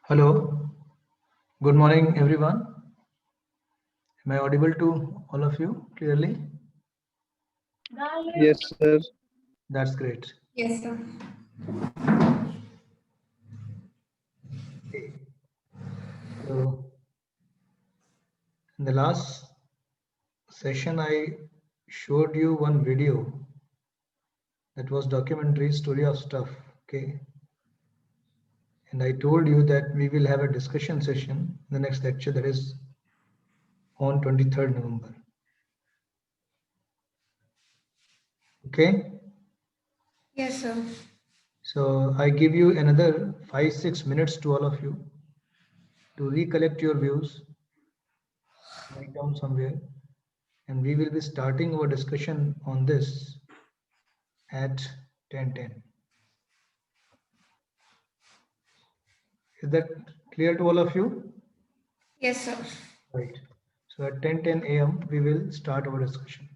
Hello, good morning, everyone. Am I audible to all of you clearly? Yes, sir. That's great. Yes, sir. Okay. So, in the last session, I showed you one video that was documentary story of stuff. Okay. And I told you that we will have a discussion session in the next lecture, that is on 23rd November. Okay. Yes, sir. So I give you another 5-6 minutes to all of you to recollect your views, write down somewhere, and we will be starting our discussion on this at 10:10. Is that clear to all of you? Yes, sir. Right. So at 10:10 a.m. we will start our discussion.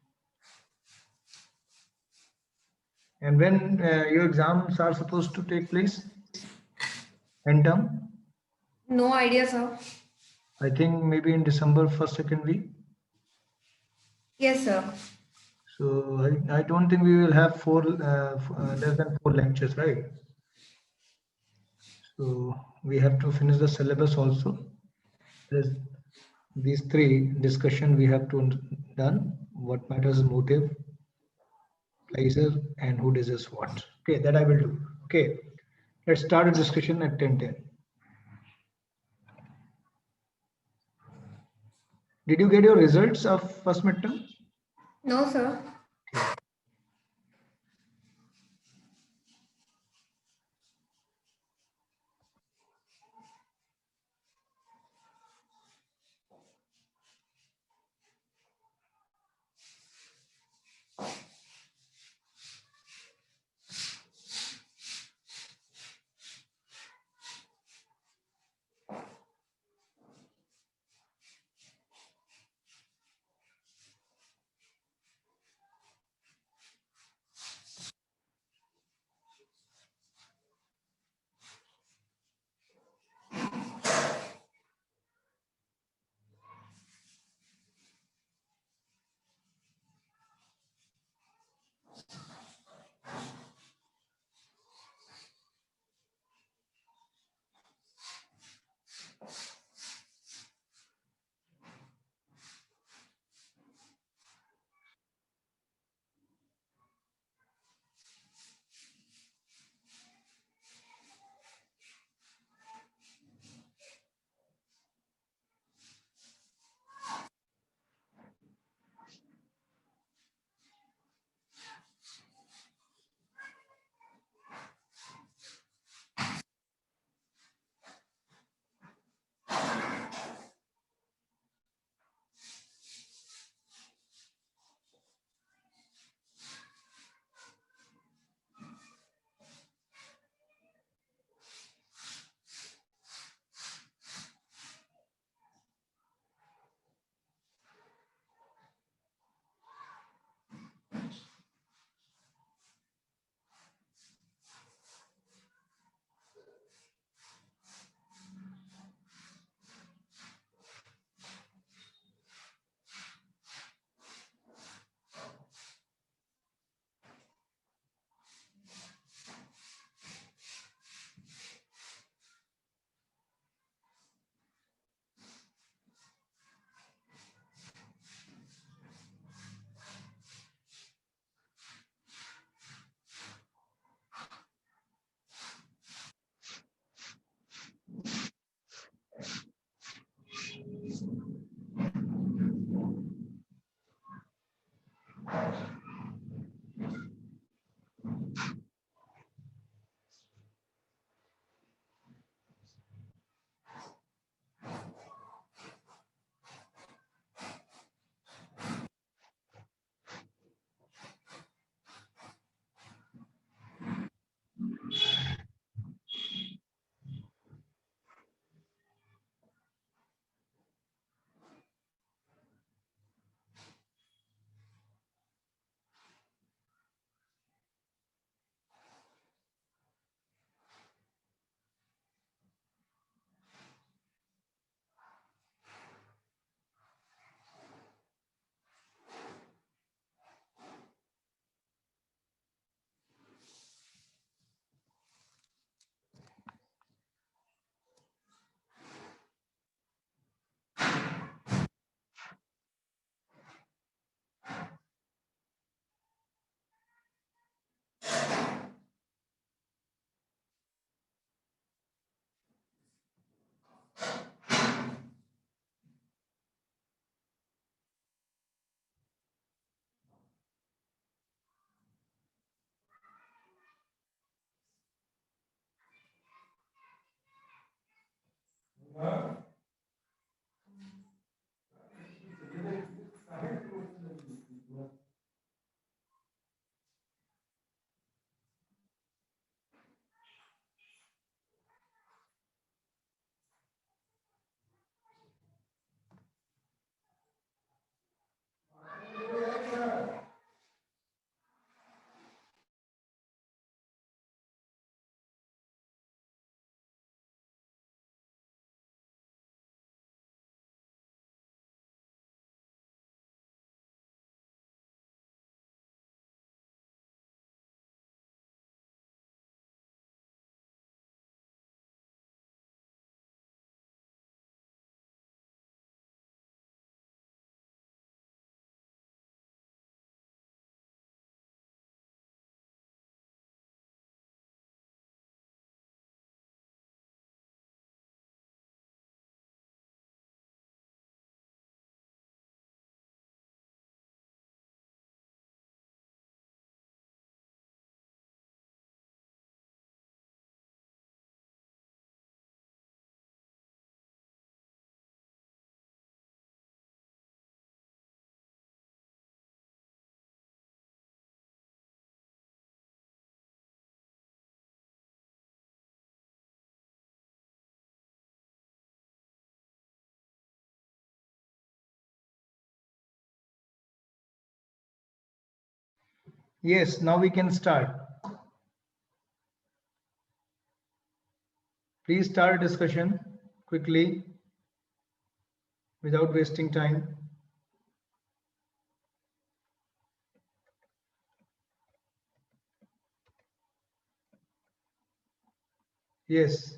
And when your exams are supposed to take place? End term? No idea, sir. I think maybe in December first, second week. Yes, sir. So I don't think we will have less than 4 lectures, right? So we have to finish the syllabus also. There's these three discussion we have to done. What matters is motive, pleasure, and who deserves what. Okay, that I will do. Okay, let's start a discussion at 10:10. Did you get your results of first midterm? No, sir. Okay. Yes, now we can start. Please start discussion quickly without wasting time. Yes.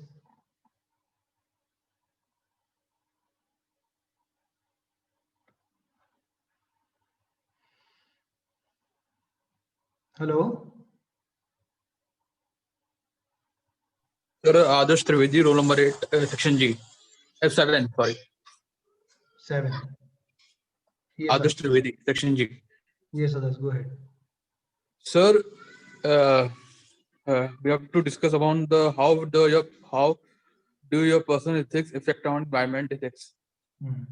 Hello. Sir, Adarsh Trivedi, roll number 8, section G. F7, sorry. 7. Yes, Adarsh Trivedi, section G. yes, others, go ahead. Sir, we have to discuss about the how do your personal ethics affect on environment ethics? Hmm.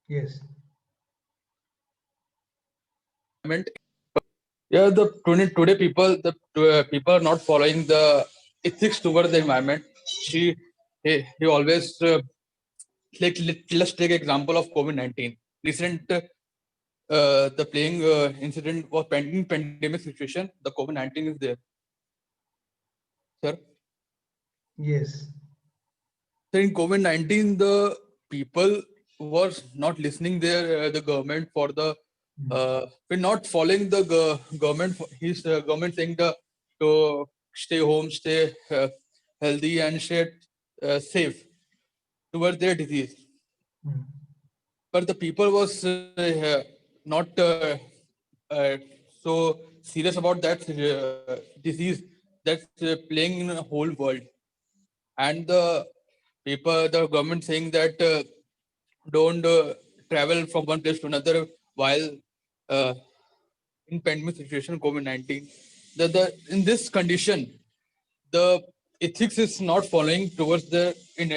Yes. Yeah, today people are not following the ethics toward the environment. He always let's take example of COVID-19. Recent the playing incident was pending pandemic situation. The COVID-19 is there, sir. Yes. So in COVID-19, the people were not listening the government for the we're not following the government. His government saying to stay home, stay healthy, and stay safe towards their disease. Hmm. But the people was not uh, so serious about that disease that's playing in the whole world, and the government saying that don't travel from one place to another while uh, in pandemic situation COVID-19. The in this condition, the ethics is not following towards the in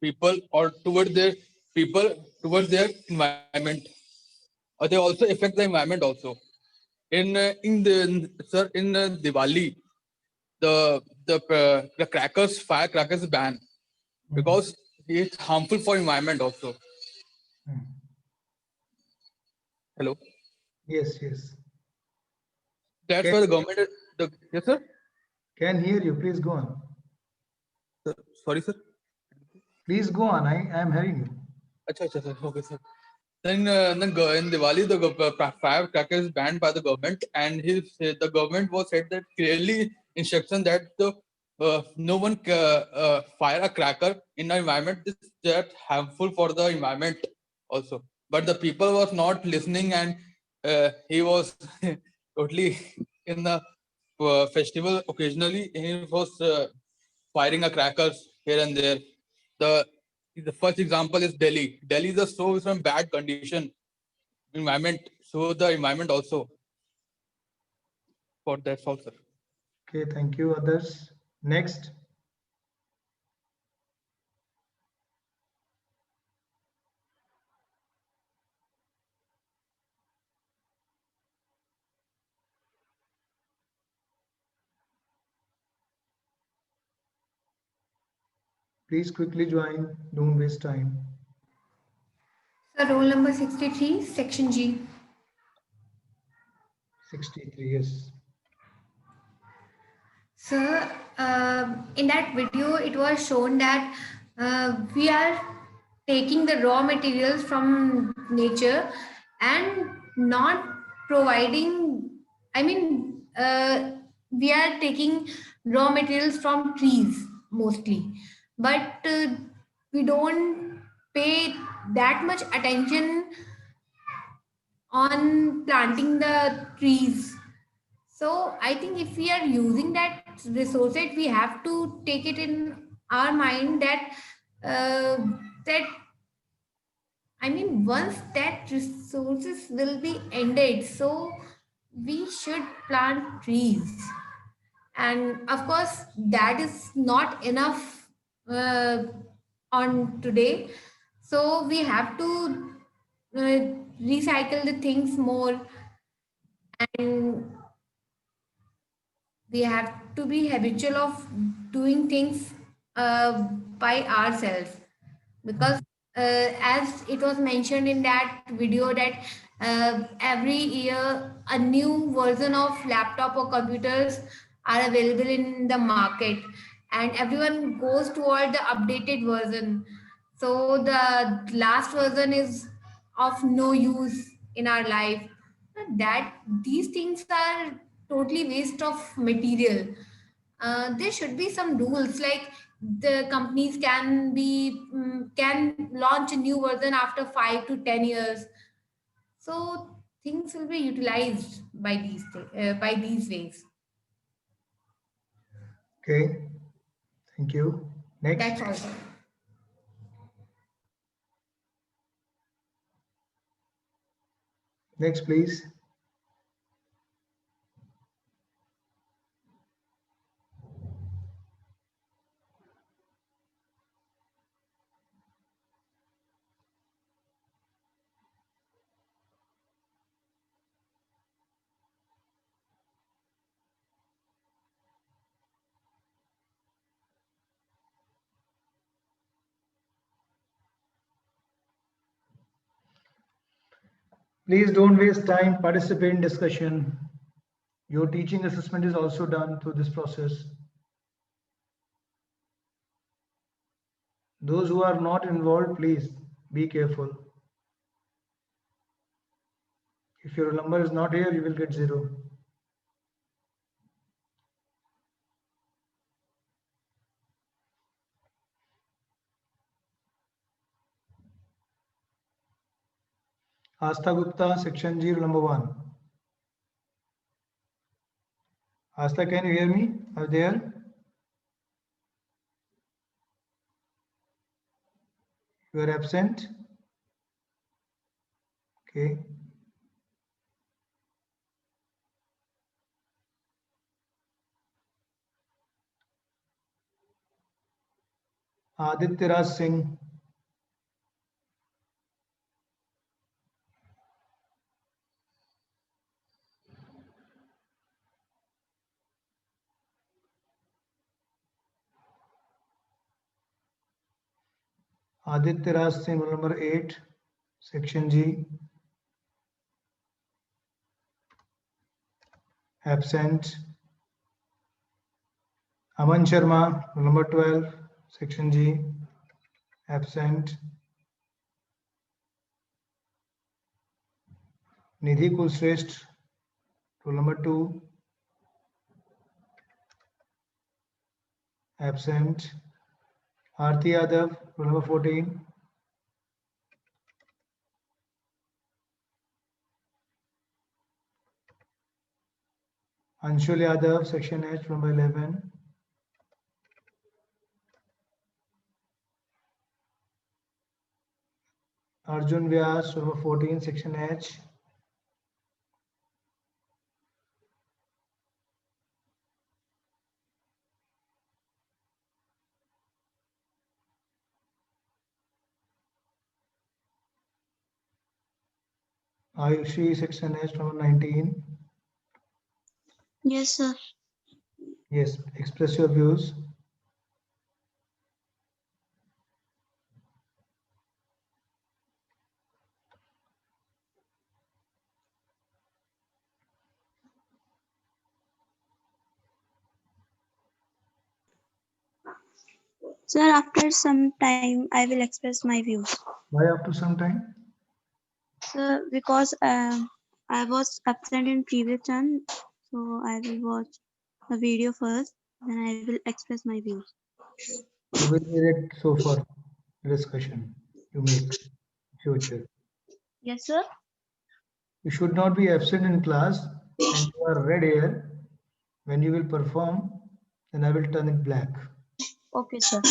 people or towards their people towards their environment, or they also affect the environment also. In the sir in Diwali, the crackers firecrackers ban Hmm. because it's harmful for environment also. Hmm. Hello, Yes, yes. that's Can, why the government the yes sir. can hear you. Please go on. Sorry sir. Please go on. I am hearing you. Acha, sir. Okay, sir. Then in Diwali, the firecrackers is banned by the government, and the government was said that clearly instruction that no one fire a cracker in the environment is that harmful for the environment also. But the people was not listening, and he was totally in the festival. Occasionally, he was firing a crackers here and there. The the first example is Delhi. Delhi is a so some bad condition environment. So the environment also for that also. Okay, thank you, others. Next. Please quickly join. Don't waste time. Sir, roll number 63, section G. 63, yes. Sir, in that video, it was shown that we are taking the raw materials from nature and not providing, I mean, we are taking raw materials from trees mostly, but we don't pay that much attention on planting the trees. So I think if we are using that resources, we have to take it in our mind that uh, that I mean once that resources will be ended, so we should plant trees. And of course, that is not enough uh, on today. So we have to recycle the things more, and we have to be habitual of doing things by ourselves, because as it was mentioned in that video that Every year, a new version of laptop or computers are available in the market, and everyone goes toward the updated version. So the last version is of no use in our life. That these things are totally waste of material. There should be some rules, like the companies can launch a new version after 5 to 10 years, so things will be utilized by by these ways. Okay, thank you. Next. That's all. Next, please. Please don't waste time, participate in discussion. Your teaching assessment is also done through this process. Those who are not involved, please be careful. If your number is not here, you will get 0. Astha Gupta, section 0, number 1. Astha, can you hear me? Are you there? You are absent? Okay. Aditya Raj Singh. Aditya Raj Singh, roll number 8, section G. Absent. Aman Sharma, roll number 12, section G. Absent. Nidhi Kulshrestha, roll number 2. Absent. Aarti Yadav, roll number 14. Anshul Yadav, section H, roll number 11. Arjun Vyas, roll number 14, section H. Ayushi, section H, roll number 19. Yes, sir. Yes, express your views. Sir, after some time, I will express my views. Why after some time? Sir, because I was absent in previous time, so I will watch the video first, then I will express my views. You will hear it so far discussion you make future. Yes, sir. You should not be absent in class and you are red here. When you will perform, then I will turn it black. Okay, sir.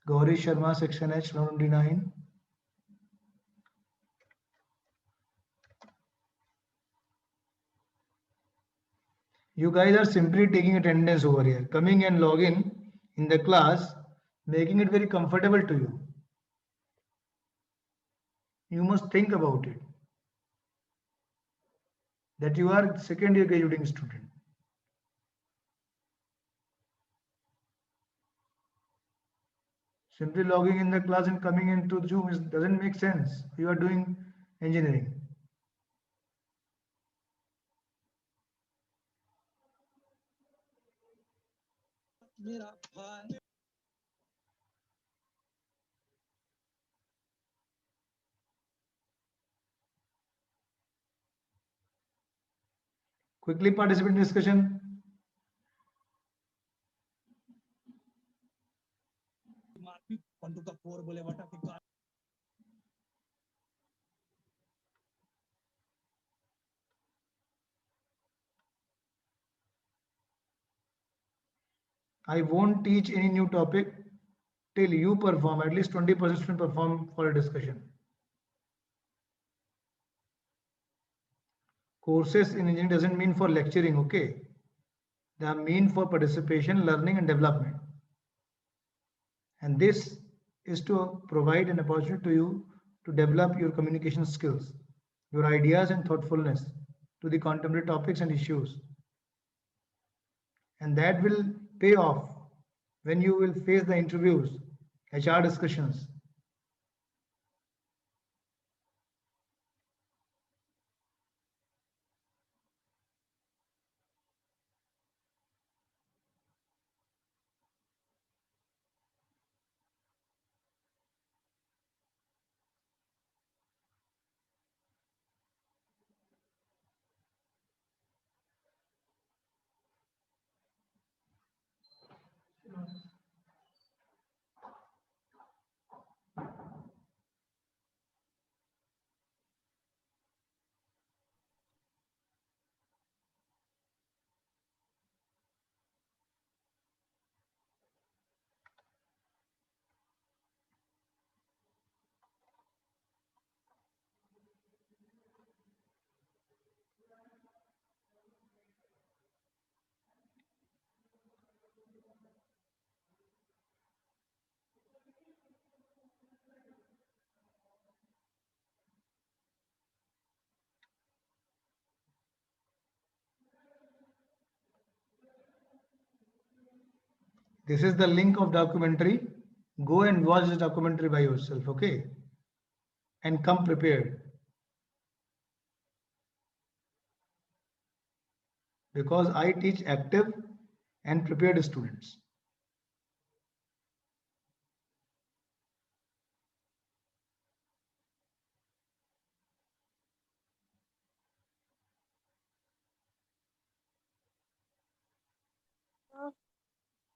Gauri Sharma, section H, 29. You guys are simply taking attendance over here, coming and logging in the class, making it very comfortable to you. You must think about it, that you are second year graduating student. Simply logging in the class and coming into Zoom doesn't make sense. You are doing engineering. Quickly participate in discussion. I won't teach any new topic till you perform, at least 20% student perform for a discussion. Courses in engineering doesn't mean for lecturing, okay? They are mean for participation, learning and development. And this is to provide an opportunity to you to develop your communication skills, your ideas and thoughtfulness to the contemporary topics and issues. And that will pay off when you will face the interviews, HR discussions. This is the link of documentary. Go and watch the documentary by yourself, okay? And come prepared. Because I teach active and prepared students.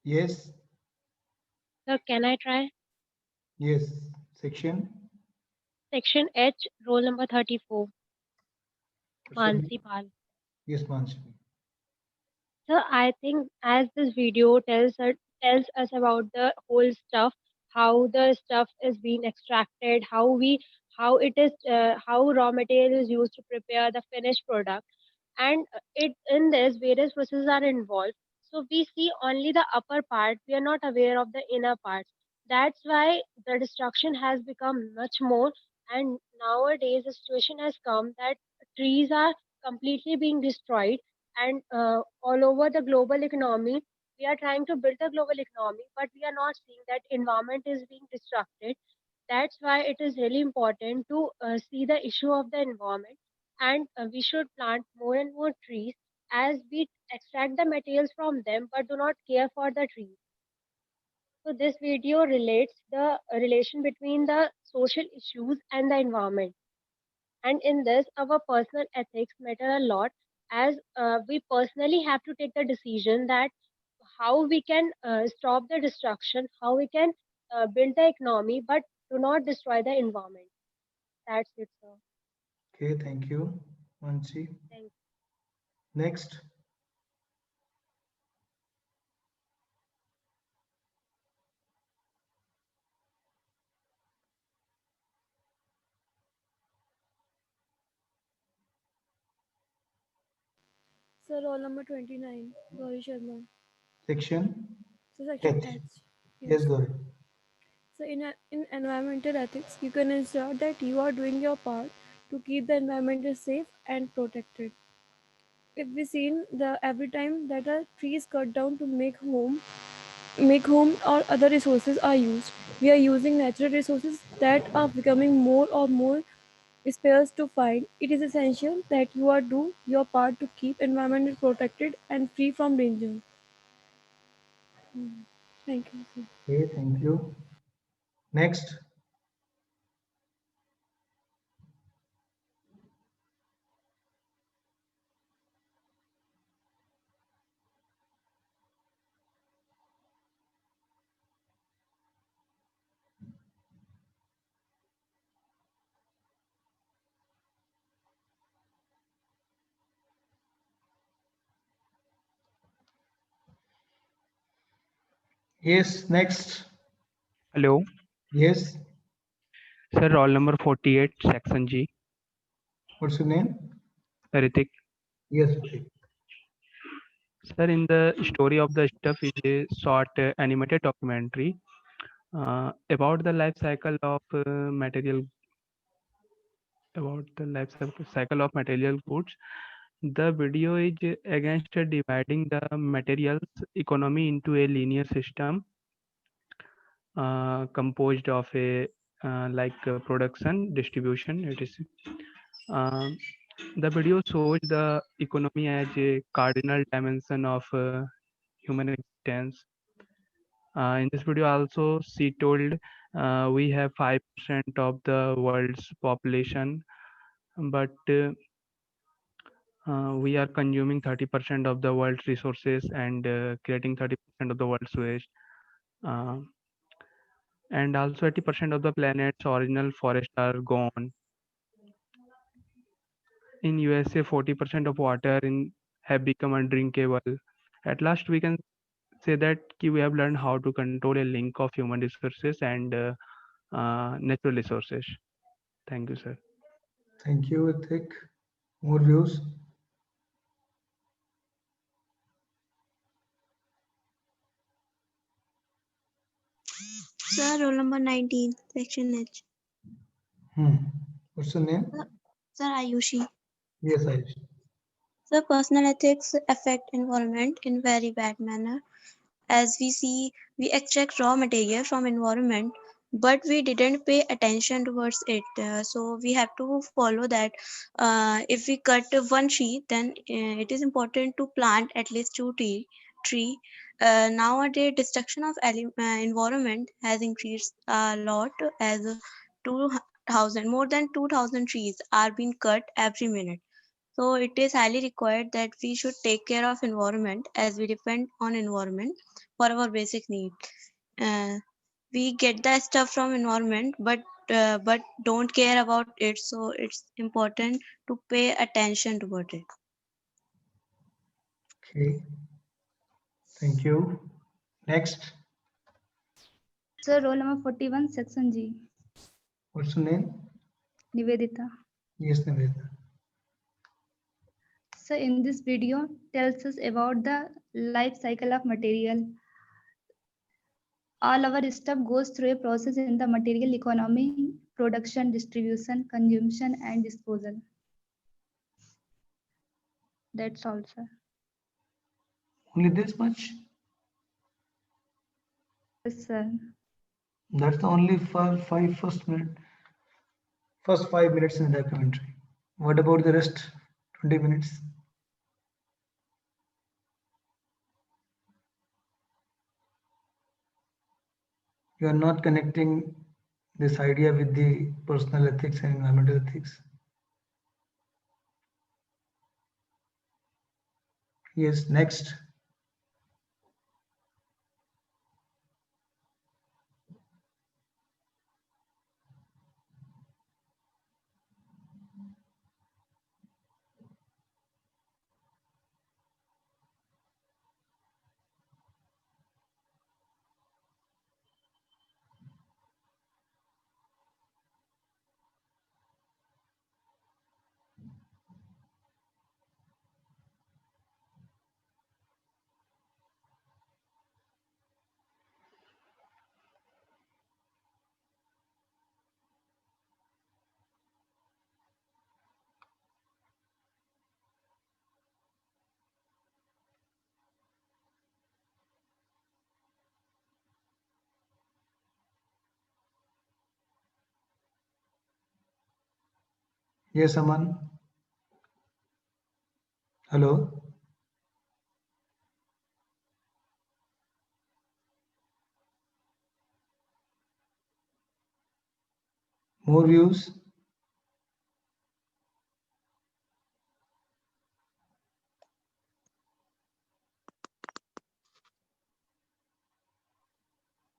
Yes, Sir, can I try? yes. Section. Section H, roll number 34, Mansi Pal. Yes, Mansi. So I think as this video tells us about the whole stuff, how the stuff is being extracted, how it is how raw material is used to prepare the finished product, and it in this various processes are involved. So we see only the upper part. We are not aware of the inner parts. That's why the destruction has become much more. And nowadays the situation has come that trees are completely being destroyed and all over the global economy we are trying to build a global economy but we are not seeing that environment is being disrupted. That's why it is really important to see the issue of the environment, and we should plant more and more trees as we extract the materials from them but do not care for the trees. So this video relates the relation between the social issues and the environment, and in this our personal ethics matter a lot as we personally have to take the decision that how we can stop the destruction, how we can build the economy but do not destroy the environment. That's it, sir. Okay, thank you, Mansi. Thank Next. So roll number 29, Gauri Sharma. Section. So section H. H. Yes, Gauri. So in environmental ethics, you can ensure that you are doing your part to keep the environment safe and protected. If we seen the every time that a tree is cut down to make home or other resources are used, We are using natural resources that are becoming more or more sparse to find. It is essential that you are do your part to keep environment protected and free from danger. Thank you, sir. Okay, thank you. Next. Yes, next. Hello, Yes, sir. Roll number 48, section G. what's your name? Ritik. Yes, Pratik. Sir, in the story of the stuff is a short animated documentary about the life cycle of material about the cycle of material goods. The video is against dividing the materials economy into a linear system composed of a production, distribution, etc. Um, the video shows the economy as a cardinal dimension of human existence. In this video, also she told we have 5% of the world's population, but we are consuming 30% of the world's resources and creating 30% of the world's waste. Uh, and also 80% of the planet's original forests are gone. In USA, 40% of water in have become undrinkable. At last, we can say that we have learned how to control a link of human resources and natural resources. Thank you, sir. Thank you, Ritik. More views? Sir, roll number 19, section H. Hmm. What's your name? Sir, Ayushi. Yes, Ayush. Sir, personal ethics affect environment in very bad manner. As we see, we extract raw material from environment, but we didn't pay attention towards it. So we have to follow that. If we cut one tree, then it is important to plant at least tree. Nowadays, destruction of environment has increased a lot, as 2000 more than 2000 trees are being cut every minute. So it is highly required that we should take care of environment, as we depend on environment for our basic need. Uh, we get that stuff from environment, but don't care about it. So it's important to pay attention toward it. Okay. Thank you. Next. Sir, roll number 41, section G. What's your name? Nivedita. Yes, Nivedita. So in this video tells us about the life cycle of material. All our stuff goes through a process in the material economy: production, distribution, consumption, and disposal. That's all, sir. Only this much? Yes, sir. That's the only first 5 minutes in the documentary. What about the rest 20 minutes? You are not connecting this idea with the personal ethics and environmental ethics. Yes, next. Yes, Aman. Hello. More views?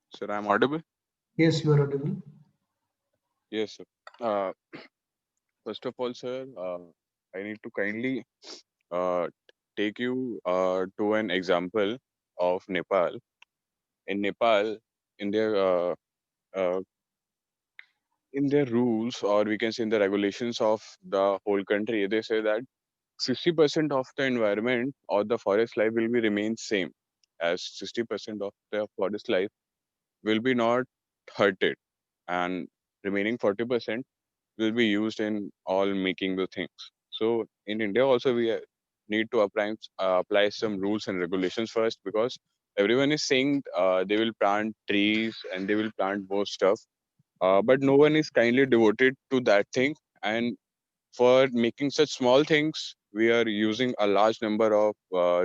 Sir, I'm audible? Yes, you are audible. Yes, sir. Uh, First of all, sir, I need to kindly uh, take you to an example of Nepal. In Nepal, in their uh, uh, in their rules, or we can say in the regulations of the whole country, they say that 60% of the environment or the forest life will be remain same, as 60% of the forest life will be not hurted, and remaining 40% will be used in all making the things. So in India also we need to apply some rules and regulations first, because everyone is saying they will plant trees and they will plant more stuff, but no one is kindly devoted to that thing. And for making such small things, we are using a large number of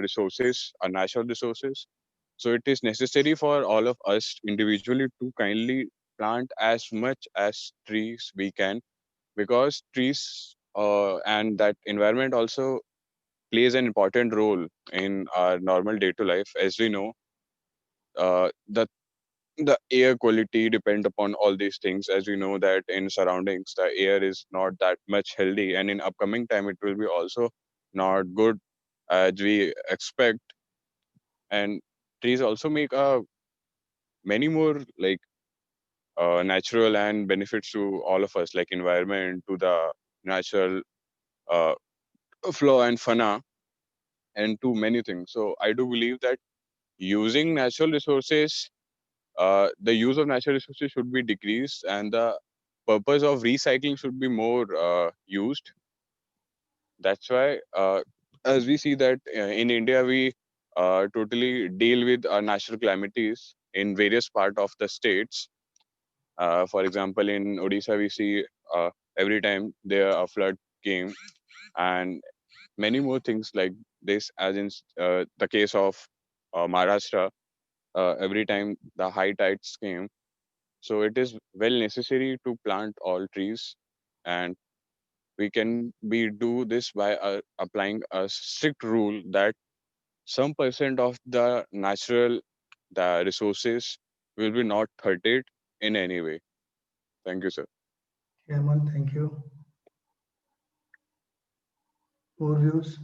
resources, natural resources. So it is necessary for all of us individually to kindly plant as much as trees we can, because trees and that environment also plays an important role in our normal day to life. As we know, the air quality depend upon all these things. As we know that in surroundings the air is not that much healthy, and in upcoming time it will be also not good as we expect. And trees also make many more like natural and benefits to all of us, like environment, to the natural uh, flora and fauna, and to many things. So I do believe that using natural resources, the use of natural resources should be decreased, and the purpose of recycling should be more used. That's why, as we see that in India, we totally deal with natural calamities in various part of the states. For example, in Odisha, we see every time there a flood came, and many more things like this, as in the case of Maharashtra, every time the high tides came. So it is well necessary to plant all trees, and we can be do this by applying a strict rule that some percent of the natural the resources will be not hurted in any way. Thank you, sir. Yeah, Aman, thank you. More views?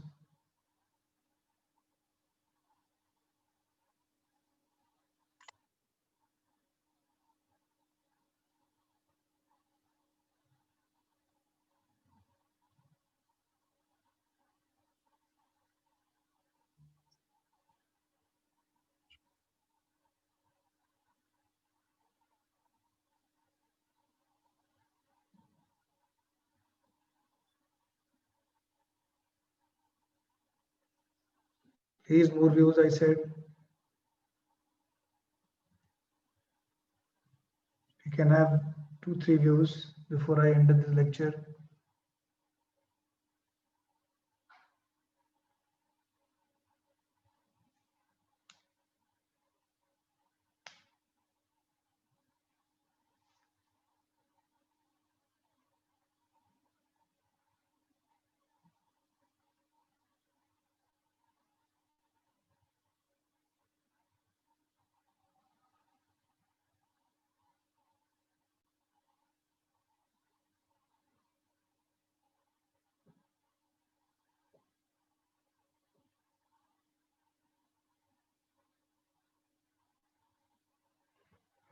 Please, more views, I said. We can have 2-3 views before I end this lecture.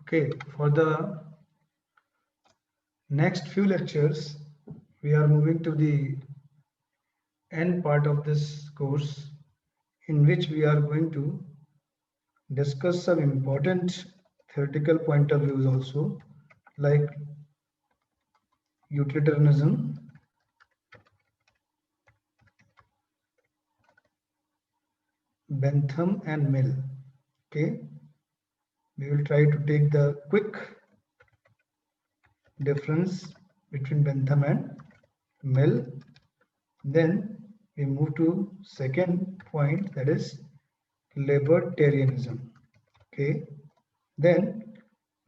Okay, for the next few lectures, we are moving to the end part of this course, in which we are going to discuss some important theoretical point of views also, like utilitarianism, Bentham and Mill. Okay, we will try to take the quick difference between Bentham and Mill. Then we move to second point, that is libertarianism. Okay. Then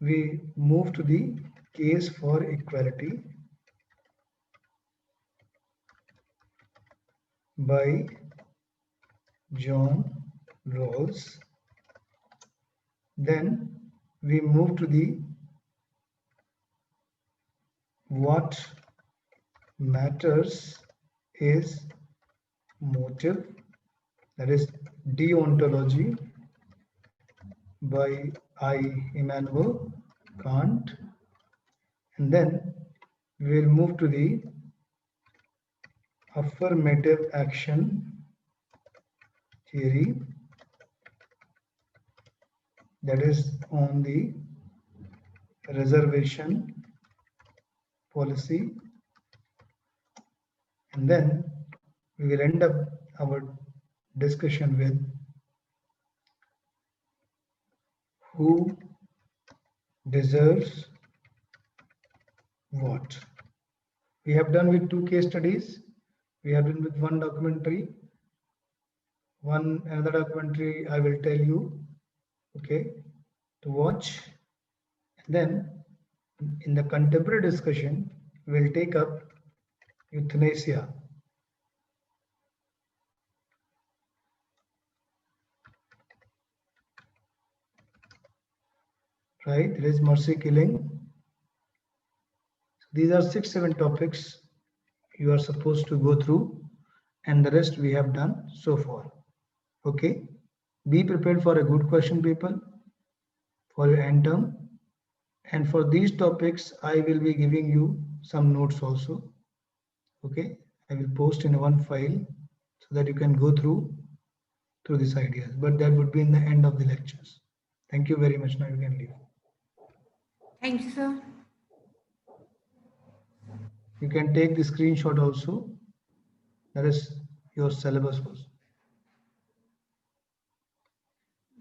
we move to the case for equality by John Rawls. Then we move to the what matters is motive, that is deontology by Immanuel Kant. And then we will move to the affirmative action theory, that is on the reservation policy. And then we will end up our discussion with who deserves what. We have done with 2 case studies. We have done with one documentary. Another documentary I will tell you, okay, to watch. And then in the contemporary discussion, we will take up euthanasia. Right, there is mercy killing. These are 6-7 topics you are supposed to go through, and the rest we have done so far. Okay, be prepared for a good question paper for your end term. And for these topics, I will be giving you some notes also. Okay, I will post in one file so that you can go through these ideas. But that would be in the end of the lectures. Thank you very much. Now you can leave. Thank you, sir. You can take the screenshot also. That is your syllabus also.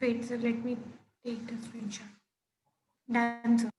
Wait, sir, let me take the screenshot. Done, sir.